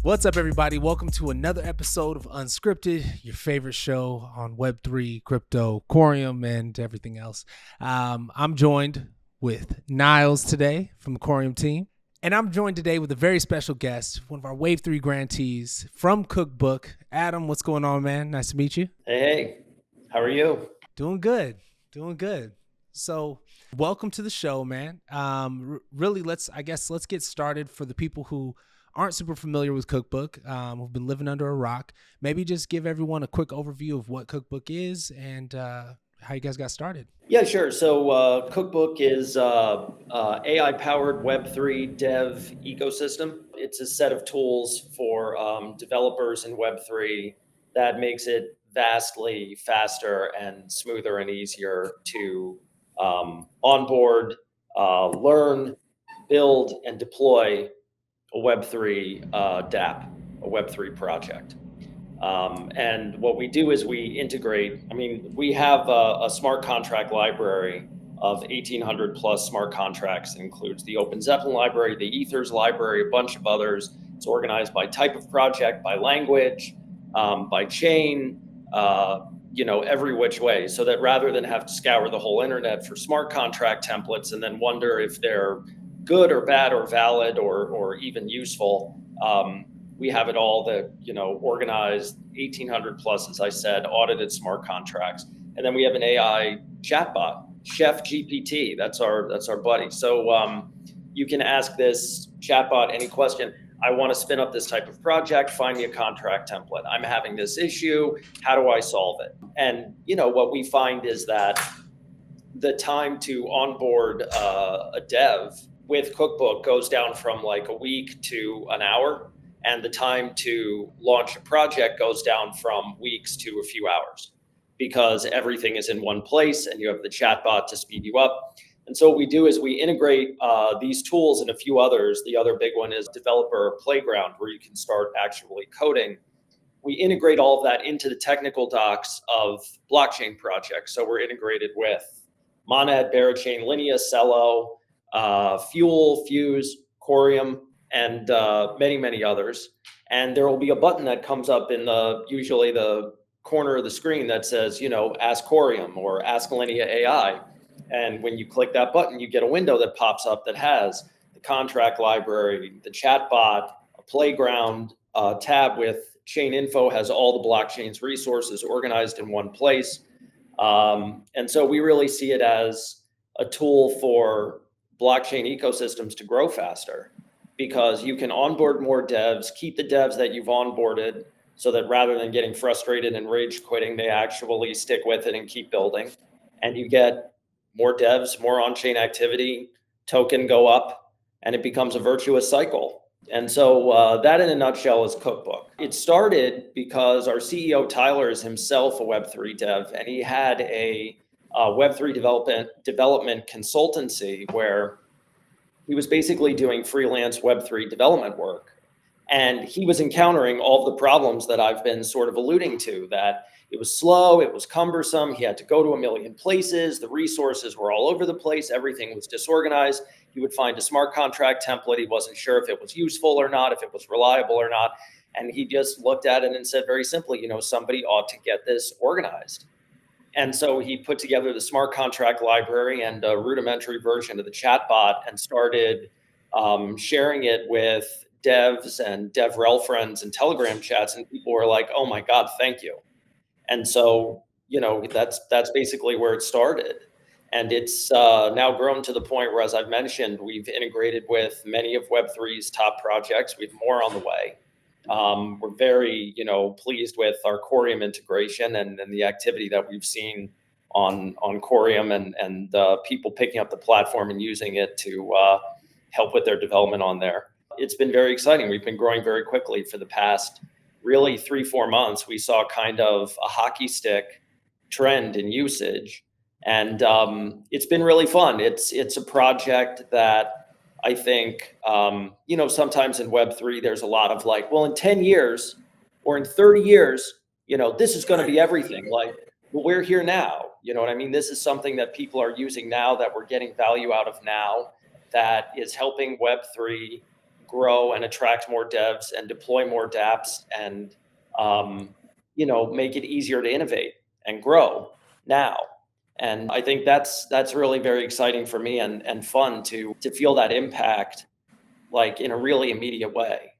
What's up, everybody? Welcome to another episode of Unscripted, your favorite show on Web3, crypto, Corium, and everything else. I'm joined with Niles today from the Corium team, and I'm joined today with a very special guest, one of our Wave 3 grantees from Cookbook. Adam, what's going on, man? Nice to meet you. Hey, how are you? Doing good. So welcome to the show, man. Really, let's get started for the people who aren't super familiar with Cookbook, who've been living under a rock. Maybe just give everyone a quick overview of what Cookbook is and how you guys got started. Yeah, sure. So Cookbook is AI-powered Web3 dev ecosystem. It's a set of tools for developers in Web3 that makes it vastly faster and smoother and easier to onboard, learn, build, and deploy a Web3 dApp, a Web3 project. And what we do is we integrate, we have a smart contract library of 1,800 plus smart contracts. It includes the Open Zeppelin library, the Ethers library, a bunch of others. It's organized by type of project, by language, by chain, every which way, so that rather than have to scour the whole internet for smart contract templates and then wonder if they're good or bad or valid or even useful, we have it all organized 1,800 plus, as I said, audited smart contracts. And then we have an AI chatbot, ChefGPT. That's our buddy. So you can ask this chatbot any question. I want to spin up this type of project. Find me a contract template. I'm having this issue. How do I solve it? And what we find is that the time to onboard a dev with Cookbook goes down from like a week to an hour. And the time to launch a project goes down from weeks to a few hours because everything is in one place and you have the chatbot to speed you up. And so what we do is we integrate these tools and a few others. The other big one is Developer Playground, where you can start actually coding. We integrate all of that into the technical docs of blockchain projects. So we're integrated with Monad, Berachain, Linea, Celo, Fuel, Fuse, Corium, and many, many others. And there will be a button that comes up in usually the corner of the screen that says, ask Corium or ask Linea AI. And when you click that button, you get a window that pops up that has the contract library, the chatbot, a playground tab with chain info, has all the blockchain's resources organized in one place. And so we really see it as a tool for blockchain ecosystems to grow faster, because you can onboard more devs, keep the devs that you've onboarded, so that rather than getting frustrated and rage quitting, they actually stick with it and keep building. And you get more devs, more on-chain activity, token go up, and it becomes a virtuous cycle. And so that in a nutshell is Cookbook. It started because our CEO, Tyler, is himself a Web3 dev, and he had a Web3 development consultancy where he was basically doing freelance Web3 development work. And he was encountering all the problems that I've been sort of alluding to, that it was slow, it was cumbersome, he had to go to a million places, the resources were all over the place, everything was disorganized. He would find a smart contract template, he wasn't sure if it was useful or not, if it was reliable or not. And he just looked at it and said very simply, somebody ought to get this organized. And so he put together the smart contract library and a rudimentary version of the chatbot and started sharing it with devs and DevRel friends and Telegram chats. And people were like, oh my God, thank you. And so, that's basically where it started. And it's now grown to the point where, as I've mentioned, we've integrated with many of Web3's top projects. We have more on the way. We're very, pleased with our Corium integration and the activity that we've seen on Corium and people picking up the platform and using it to help with their development on there. It's been very exciting. We've been growing very quickly for the past really 3-4 months. We saw kind of a hockey stick trend in usage, and it's been really fun. It's a project that I think, sometimes in Web3, there's a lot of like, well, in 10 years or in 30 years, this is going to be everything. Like, well, we're here now. You know what I mean? This is something that people are using now, that we're getting value out of now, that is helping Web3 grow and attract more devs and deploy more dApps and, make it easier to innovate and grow now. And I think that's really very exciting for me and fun to feel that impact like in a really immediate way.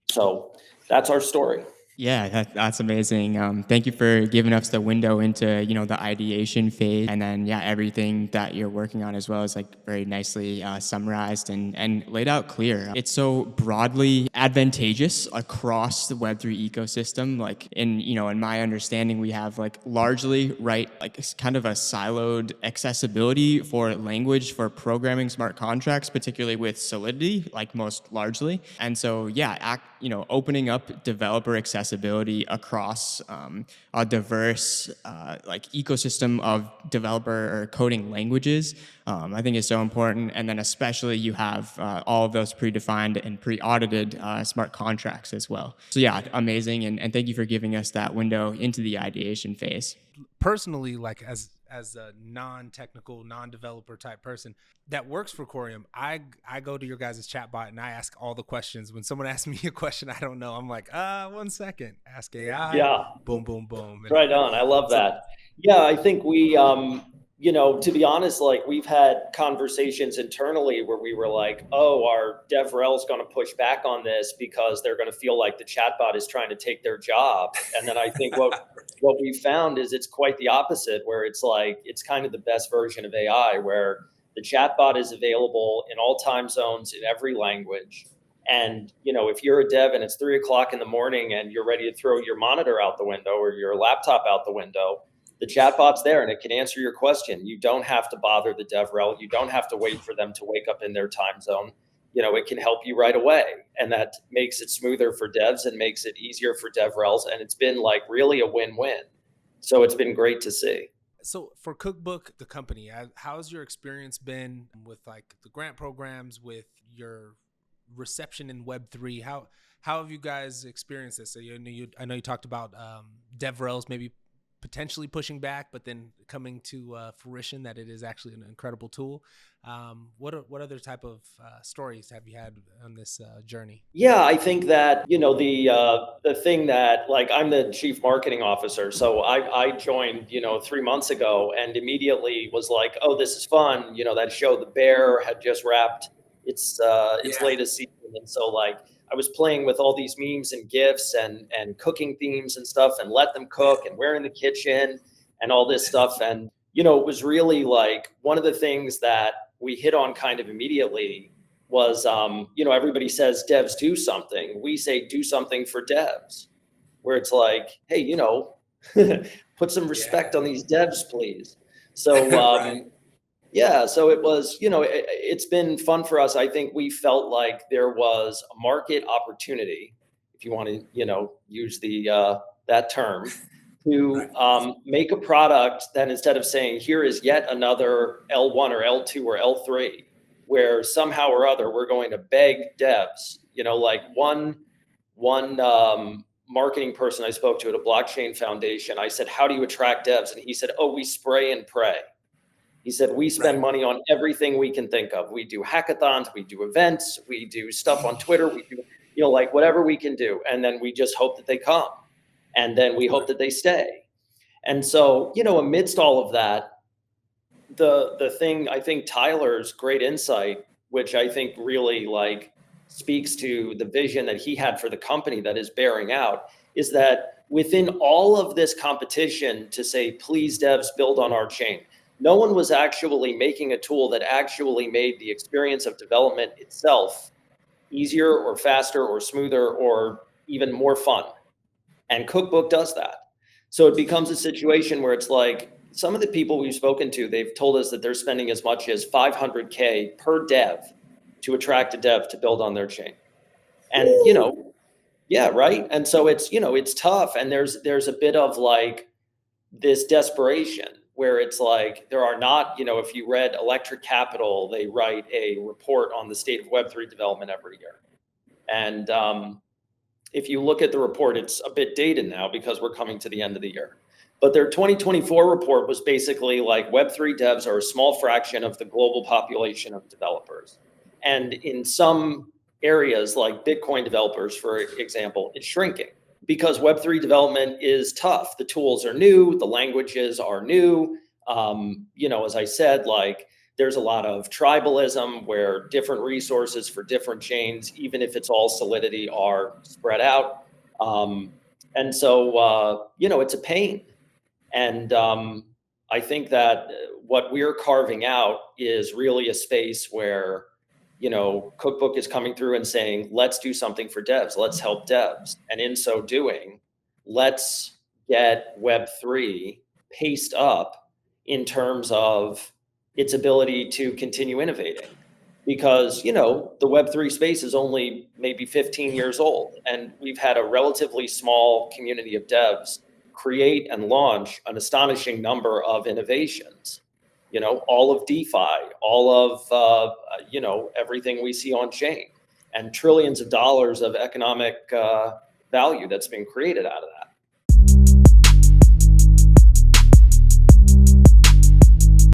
So that's our story. Yeah, that's amazing. Thank you for giving us the window into, the ideation phase, and then yeah, everything that you're working on as well is like very nicely summarized and laid out clear. It's so broadly advantageous across the Web3 ecosystem. Like in my understanding, we have like largely like it's kind of a siloed accessibility for language for programming smart contracts, particularly with Solidity, like most largely. And so yeah, opening up developer accessibility across a diverse like ecosystem of developer or coding languages, I think is so important. And then especially you have all of those predefined and pre-audited smart contracts as well. So yeah, amazing. And thank you for giving us that window into the ideation phase. Personally, like as a non-technical, non-developer type person that works for Corium, I go to your guys' chatbot and I ask all the questions. When someone asks me a question I don't know, I'm like, 1 second, ask AI. Yeah. Boom, boom, boom. And right on. I love that. Yeah, I think we, to be honest, like we've had conversations internally where we were like, oh, our DevRel is going to push back on this because they're going to feel like the chatbot is trying to take their job. And then I think what we found is it's quite the opposite, where it's like, it's kind of the best version of AI, where the chatbot is available in all time zones in every language. And, if you're a dev and it's 3:00 in the morning and you're ready to throw your monitor out the window or your laptop out the window, the chatbot's there and it can answer your question. You don't have to bother the DevRel. You don't have to wait for them to wake up in their time zone. It can help you right away. And that makes it smoother for devs and makes it easier for DevRels. And it's been like really a win-win. So it's been great to see. So for Cookbook, the company, how's your experience been with like the grant programs, with your reception in Web3? How have you guys experienced this? So I know you talked about DevRels maybe potentially pushing back, but then coming to fruition that it is actually an incredible tool. What other type of stories have you had on this journey? Yeah, I think that, the thing that, like, I'm the chief marketing officer. So I joined, 3 months ago and immediately was like, oh, this is fun. That show, The Bear, had just wrapped its latest season. And so like, I was playing with all these memes and GIFs and cooking themes and stuff and let them cook and we're in the kitchen and all this stuff. And, it was really like one of the things that we hit on kind of immediately was, everybody says devs do something. We say do something for devs, where it's like, hey, put some respect on these devs, please. So, Right. yeah, so it was, it's been fun for us. I think we felt like there was a market opportunity, if you want to, use that term, to make a product that instead of saying, here is yet another L1 or L2 or L3, where somehow or other we're going to beg devs, like one marketing person I spoke to at a blockchain foundation, I said, how do you attract devs? And he said, oh, we spray and pray. He said, we spend money on everything we can think of. We do hackathons, we do events, we do stuff on Twitter, we do, like whatever we can do. And then we just hope that they come. And then we hope that they stay. And so, amidst all of that, the thing, I think Tyler's great insight, which I think really like speaks to the vision that he had for the company that is bearing out, is that within all of this competition to say, please devs build on our chain, no one was actually making a tool that actually made the experience of development itself easier or faster or smoother or even more fun. And Cookbook does that. So it becomes a situation where it's like some of the people we've spoken to, they've told us that they're spending as much as $500K per dev to attract a dev to build on their chain. And, yeah, right. And so it's, it's tough. And there's a bit of like this desperation where it's like there are not, if you read Electric Capital, they write a report on the state of Web3 development every year. And if you look at the report, it's a bit dated now because we're coming to the end of the year. But their 2024 report was basically like Web3 devs are a small fraction of the global population of developers. And in some areas like Bitcoin developers, for example, is shrinking because Web3 development is tough. The tools are new, the languages are new. As I said, like there's a lot of tribalism where different resources for different chains, even if it's all Solidity, are spread out. And so, it's a pain. And I think that what we're carving out is really a space where, Cookbook is coming through and saying, let's do something for devs. Let's help devs. And in so doing, let's get Web3 paced up in terms of its ability to continue innovating. Because, the Web3 space is only maybe 15 years old, and we've had a relatively small community of devs create and launch an astonishing number of innovations. All of DeFi, all of, everything we see on chain, and trillions of dollars of economic value that's been created out of that.